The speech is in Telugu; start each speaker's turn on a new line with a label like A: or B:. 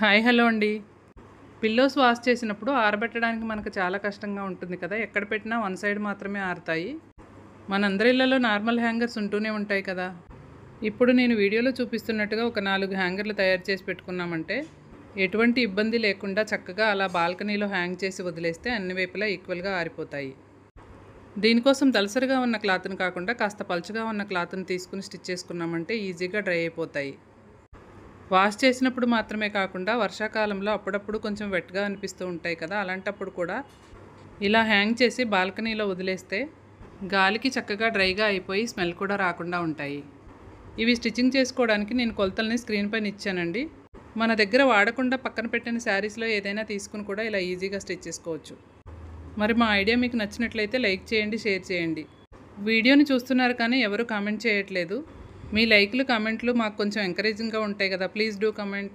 A: హాయ్ హలో అండి. పిల్లోస్ వాష్ చేసినప్పుడు ఆరబెట్టడానికి మనకు చాలా కష్టంగా ఉంటుంది కదా. ఎక్కడ పెట్టినా వన్ సైడ్ మాత్రమే ఆరుతాయి. మనందరి ఇళ్లలో నార్మల్ హ్యాంగర్స్ ఉంటూనే ఉంటాయి కదా. ఇప్పుడు నేను వీడియోలో చూపిస్తున్నట్టుగా ఒక 4 హ్యాంగర్లు తయారు చేసి పెట్టుకున్నామంటే ఎటువంటి ఇబ్బంది లేకుండా చక్కగా అలా బాల్కనీలో హ్యాంగ్ చేసి వదిలేస్తే అన్ని వైపులా ఈక్వల్గా ఆరిపోతాయి. దీనికోసం దళసరిగా ఉన్న క్లాత్ని కాకుండా కాస్త పలుచగా ఉన్న క్లాత్ని తీసుకుని స్టిచ్ చేసుకున్నామంటే ఈజీగా డ్రై అయిపోతాయి. వాష్ చేసినప్పుడు మాత్రమే కాకుండా వర్షాకాలంలో అప్పుడప్పుడు కొంచెం వెట్గా అనిపిస్తూ ఉంటాయి కదా. అలాంటప్పుడు కూడా ఇలా హ్యాంగ్ చేసి బాల్కనీలో వదిలేస్తే గాలికి చక్కగా డ్రైగా అయిపోయి స్మెల్ కూడా రాకుండా ఉంటాయి. ఇవి స్టిచ్చింగ్ చేసుకోవడానికి నేను కొలతల్ని స్క్రీన్ పైన ఇచ్చానండి. మన దగ్గర వాడకుండా పక్కన పెట్టిన శారీస్లో ఏదైనా తీసుకుని కూడా ఇలా ఈజీగా స్టిచ్ చేసుకోవచ్చు. మరి మా ఐడియా మీకు నచ్చినట్లయితే లైక్ చేయండి, షేర్ చేయండి. వీడియోని చూస్తున్నారు కానీ ఎవరు కామెంట్ చేయట్లేదు. మీ లైక్లు కామెంట్లు మాకు కొంచెం ఎంకరేజింగ్గా ఉంటాయి కదా. Please do comment.